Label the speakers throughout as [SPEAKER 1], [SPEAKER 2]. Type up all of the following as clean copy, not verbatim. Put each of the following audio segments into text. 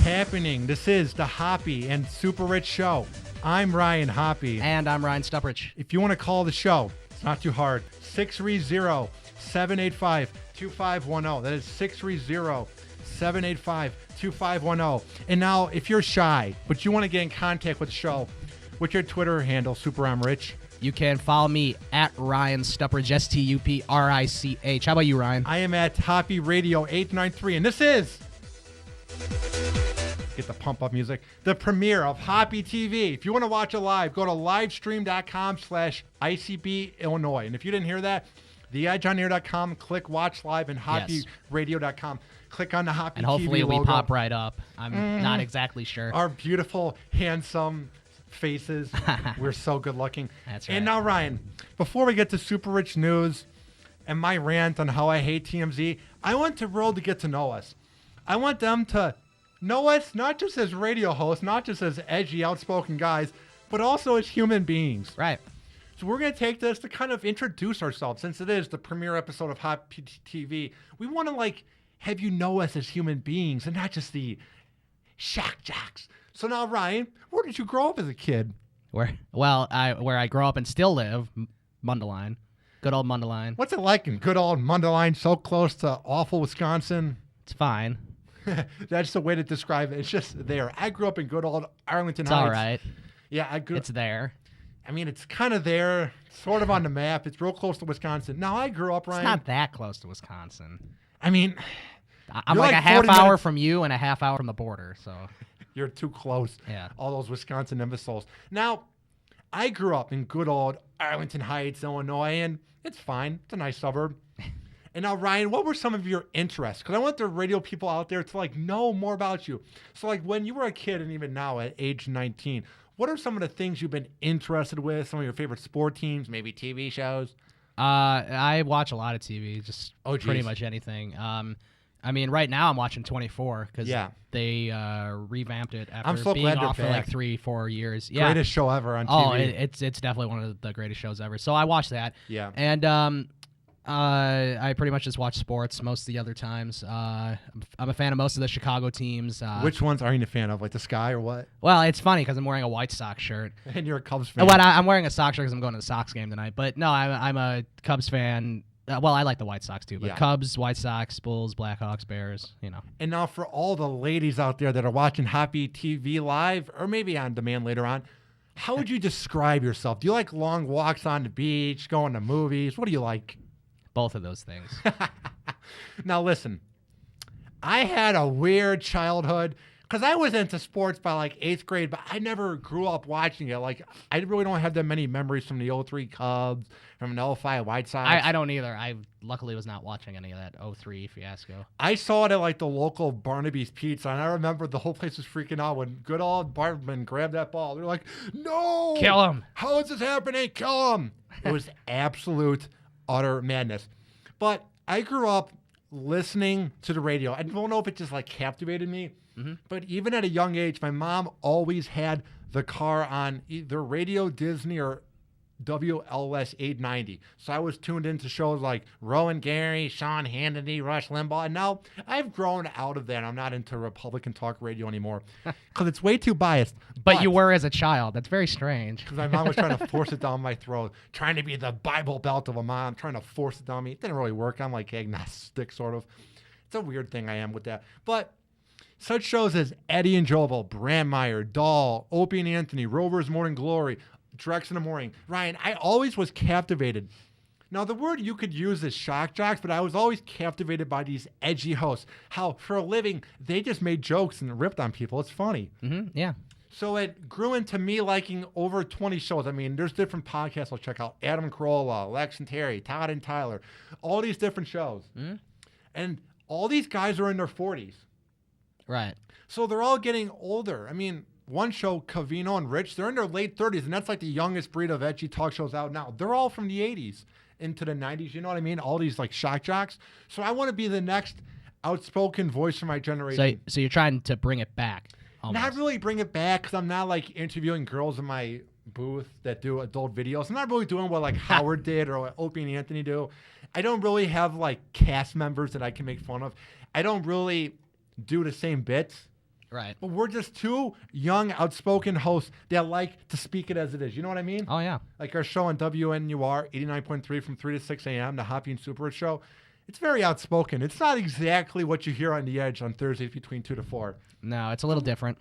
[SPEAKER 1] happening? This is the Hoppy and Super Rich Show. I'm Ryan Hoppy.
[SPEAKER 2] And I'm Ryan Stupprich.
[SPEAKER 1] If you want to call the show, it's not too hard. 630-785-2510. That is 630-785-2510. And now, if you're shy, but you want to get in contact with the show, what's your Twitter handle, uperRICH?
[SPEAKER 2] You can follow me at Ryan Stupprich, STUPRICH. How about you, Ryan?
[SPEAKER 1] I am at Hoppy Radio 893, and this is, get the pump up music, the premiere of Hoppy TV. If you want to watch it live, go to livestream.com/ICB Illinois. And if you didn't hear that, theedgeonair.com, click watch live, and hoppyradio.com. Click on the Hoppy
[SPEAKER 2] and hopefully
[SPEAKER 1] TV logo.
[SPEAKER 2] we pop right up. I'm not exactly sure.
[SPEAKER 1] Our beautiful, handsome faces. We're so good looking.
[SPEAKER 2] That's right.
[SPEAKER 1] And now, Ryan, before we get to Super Rich News and my rant on how I hate TMZ, I want the world to get to know us. I want them to know us not just as radio hosts, not just as edgy, outspoken guys, but also as human beings.
[SPEAKER 2] Right.
[SPEAKER 1] So we're going to take this to kind of introduce ourselves. Since it is the premiere episode of Hoppy TV, we want to, have you know us as human beings and not just the shock jocks. So now, Ryan, where did you grow up as a kid?
[SPEAKER 2] Where I grew up and still live, Mundelein. Good old Mundelein.
[SPEAKER 1] What's it like in good old Mundelein, so close to awful Wisconsin?
[SPEAKER 2] It's fine.
[SPEAKER 1] That's the way to describe it. It's just there. I grew up in good old Arlington
[SPEAKER 2] It's
[SPEAKER 1] Heights.
[SPEAKER 2] all right.
[SPEAKER 1] Yeah,
[SPEAKER 2] It's there.
[SPEAKER 1] I mean, it's kind of there, sort of on the map. It's real close to Wisconsin. Now, I grew up, Ryan.
[SPEAKER 2] It's not that close to Wisconsin.
[SPEAKER 1] I mean,
[SPEAKER 2] I'm
[SPEAKER 1] you're
[SPEAKER 2] like a half
[SPEAKER 1] 40
[SPEAKER 2] hour
[SPEAKER 1] minutes
[SPEAKER 2] from you and a half hour from the border, so.
[SPEAKER 1] You're too close.
[SPEAKER 2] Yeah.
[SPEAKER 1] All those Wisconsin imbeciles. Now, I grew up in good old Arlington Heights, Illinois, and it's fine. It's a nice suburb. And now, Ryan, what were some of your interests? Because I want the radio people out there to know more about you. So when you were a kid and even now at age 19, what are some of the things you've been interested with? Some of your favorite sport teams, maybe TV shows?
[SPEAKER 2] I watch a lot of TV, just
[SPEAKER 1] geez.
[SPEAKER 2] pretty much anything. I mean, right now I'm watching 24 because they revamped it after
[SPEAKER 1] I'm so
[SPEAKER 2] being
[SPEAKER 1] glad they're
[SPEAKER 2] off for
[SPEAKER 1] back.
[SPEAKER 2] 3-4 years. Yeah.
[SPEAKER 1] Greatest show ever on TV.
[SPEAKER 2] Oh, it's definitely one of the greatest shows ever. So I watch that.
[SPEAKER 1] Yeah.
[SPEAKER 2] And I pretty much just watch sports most of the other times. I'm a fan of most of the Chicago teams.
[SPEAKER 1] Which ones are you a fan of? Like the Sky or what?
[SPEAKER 2] Well, it's funny because I'm wearing a White Sox shirt.
[SPEAKER 1] And you're a Cubs fan.
[SPEAKER 2] Well, I'm wearing a Sox shirt because I'm going to the Sox game tonight. But no, I'm a Cubs fan. Well, I like the White Sox too, but Cubs, White Sox, Bulls, Blackhawks, Bears,
[SPEAKER 1] And now for all the ladies out there that are watching Hoppy TV live or maybe on demand later on, how would you describe yourself? Do you like long walks on the beach, going to movies? What do you like?
[SPEAKER 2] Both of those things.
[SPEAKER 1] Now listen, I had a weird childhood because I was into sports by 8th grade, but I never grew up watching it. I really don't have that many memories from the 03 Cubs, from the 05 White Sox.
[SPEAKER 2] I don't either. I luckily was not watching any of that 03 fiasco.
[SPEAKER 1] I saw it at the local Barnaby's Pizza, and I remember the whole place was freaking out when good old Bartman grabbed that ball. They're like, no!
[SPEAKER 2] Kill him!
[SPEAKER 1] How is this happening? Kill him! It was absolute, utter madness. But I grew up listening to the radio. I don't know if it just captivated me. But even at a young age, my mom always had the car on either Radio Disney or WLS 890. So I was tuned into shows like Rowan Gary, Sean Hannity, Rush Limbaugh. And now I've grown out of that. I'm not into Republican talk radio anymore because it's way too biased.
[SPEAKER 2] But you were as a child. That's very strange.
[SPEAKER 1] Because my mom was trying to force it down my throat, trying to be the Bible Belt of a mom, trying to force it down me. It didn't really work. I'm agnostic, sort of. It's a weird thing I am with that. But such shows as Eddie and Jovel, Brandmeier, Dahl, Opie and Anthony, Rover's Morning Glory, Drex in the Morning. Ryan, I always was captivated. Now, the word you could use is shock jocks, but I was always captivated by these edgy hosts. How, for a living, they just made jokes and ripped on people. It's funny.
[SPEAKER 2] Yeah.
[SPEAKER 1] So it grew into me liking over 20 shows. I mean, there's different podcasts I'll check out. Adam Carolla, Lex and Terry, Todd and Tyler, all these different shows. And all these guys are in their 40s.
[SPEAKER 2] Right.
[SPEAKER 1] So they're all getting older. I mean, one show, Covino and Rich, they're in their late 30s, and that's the youngest breed of edgy talk shows out now. They're all from the 80s into the 90s, you know what I mean? All these shock jocks. So I want to be the next outspoken voice for my generation.
[SPEAKER 2] So you're trying to bring it back. Almost.
[SPEAKER 1] Not really bring it back because I'm not interviewing girls in my booth that do adult videos. I'm not really doing what Howard did or what Opie and Anthony do. I don't really have cast members that I can make fun of. I don't really do the same bits.
[SPEAKER 2] Right.
[SPEAKER 1] But we're just two young, outspoken hosts that like to speak it as it is. You know what I mean?
[SPEAKER 2] Oh, yeah.
[SPEAKER 1] Like our show on WNUR 89.3 from 3 to 6 a.m., the Hoppy and Super Rich show. It's very outspoken. It's not exactly what you hear on The Edge on Thursdays between 2 to 4.
[SPEAKER 2] No, it's a little different.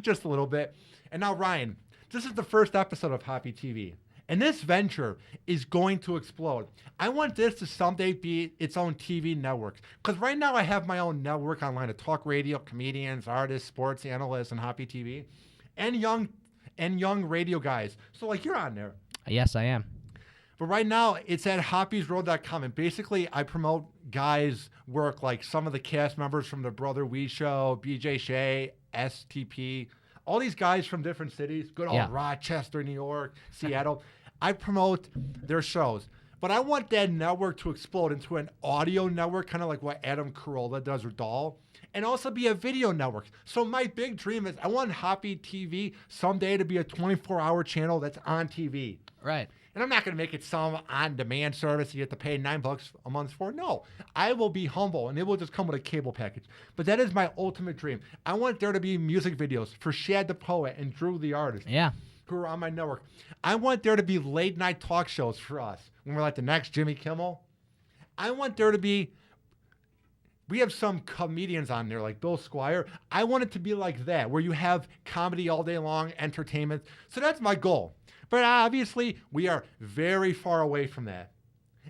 [SPEAKER 1] Just a little bit. And now, Ryan, this is the first episode of Hoppy TV. And this venture is going to explode. I want this to someday be its own TV network. Because right now I have my own network online of talk radio, comedians, artists, sports analysts, and Hoppy TV. And young radio guys. So, like, you're on there.
[SPEAKER 2] Yes, I am.
[SPEAKER 1] But right now, it's at hoppysroad.com. And basically, I promote guys' work, like some of the cast members from The Brother We Show, BJ Shea, STP, all these guys from different cities, good old Rochester, New York, Seattle. I promote their shows. But I want that network to explode into an audio network, kind of like what Adam Carolla does with Doll, and also be a video network. So my big dream is I want Hoppy TV someday to be a 24-hour channel that's on TV.
[SPEAKER 2] Right.
[SPEAKER 1] And I'm not going to make it some on-demand service you have to pay $9 a month for. No, I will be humble, and it will just come with a cable package. But that is my ultimate dream. I want there to be music videos for Shad the Poet and Drew the Artist, who are on my network. I want there to be late-night talk shows for us when we're like the next Jimmy Kimmel. I want there to be, we have some comedians on there like Bill Squire. I want it to be like that, where you have comedy all day long, entertainment. So that's my goal. But obviously, we are very far away from that.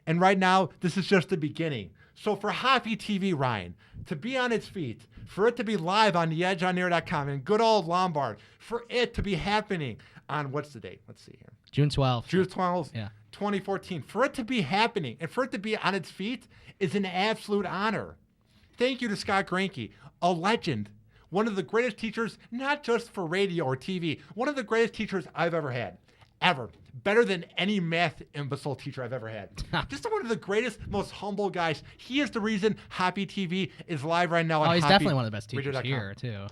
[SPEAKER 1] And right now, this is just the beginning. So for Hoppy TV, Ryan, to be on its feet, for it to be live on theedgeonair.com and good old Lombard, for it to be happening on, what's the date? Let's see here.
[SPEAKER 2] June 12th.
[SPEAKER 1] June 12th,
[SPEAKER 2] Yeah.
[SPEAKER 1] 2014. For it to be happening and for it to be on its feet is an absolute honor. Thank you to Scott Granke, a legend, one of the greatest teachers, not just for radio or TV, one of the greatest teachers I've ever had. Ever. Better than any math imbecile teacher I've ever had. Just one of the greatest, most humble guys. He is the reason Hoppy TV is live right now.
[SPEAKER 2] He's definitely one of the best teachers here, too.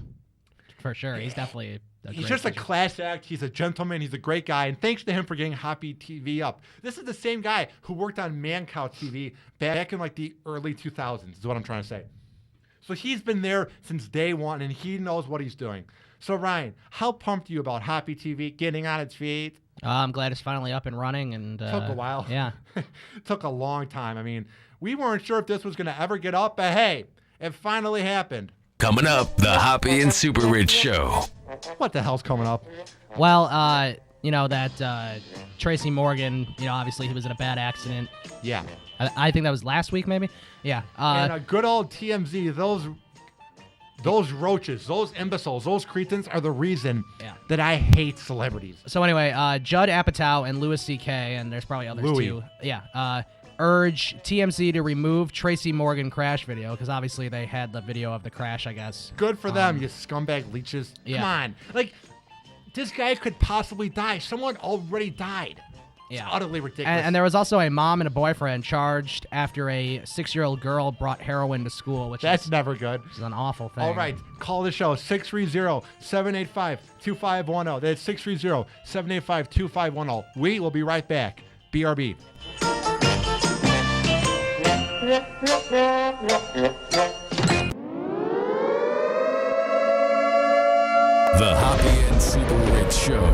[SPEAKER 2] For sure. He's definitely
[SPEAKER 1] He's just a class act. He's a gentleman. He's a great guy. And thanks to him for getting Hoppy TV up. This is the same guy who worked on Man Cow TV back in like the early 2000s is what I'm trying to say. So he's been there since day one, and he knows what he's doing. So, Ryan, how pumped are you about Hoppy TV getting on its feet?
[SPEAKER 2] I'm glad it's finally up and running. And
[SPEAKER 1] took a while.
[SPEAKER 2] Yeah.
[SPEAKER 1] Took a long time. I mean, we weren't sure if this was going to ever get up, but hey, it finally happened.
[SPEAKER 3] Coming up, the Hoppy and Super Rich Show.
[SPEAKER 1] What the hell's coming up?
[SPEAKER 2] Well, you know, that Tracy Morgan, you know, obviously he was in a bad accident.
[SPEAKER 1] Yeah.
[SPEAKER 2] I think that was last week, maybe? Yeah.
[SPEAKER 1] And a good old TMZ, those roaches, those imbeciles, those cretins are the reason that I hate celebrities.
[SPEAKER 2] So anyway, Judd Apatow and Louis C.K., and there's probably others too. Yeah. Urge TMZ to remove Tracy Morgan crash video because obviously they had the video of the crash, I guess.
[SPEAKER 1] Good for them, you scumbag leeches. Come on. Like, this guy could possibly die. Someone already died. It's utterly ridiculous.
[SPEAKER 2] And there was also a mom and a boyfriend charged after a 6-year-old girl brought heroin to school,
[SPEAKER 1] That's never good.
[SPEAKER 2] Which is an awful thing.
[SPEAKER 1] All right, call the show, 630-785-2510. That's 630-785-2510. We will be right back. BRB.
[SPEAKER 3] The Hoppy and Super Rich Show.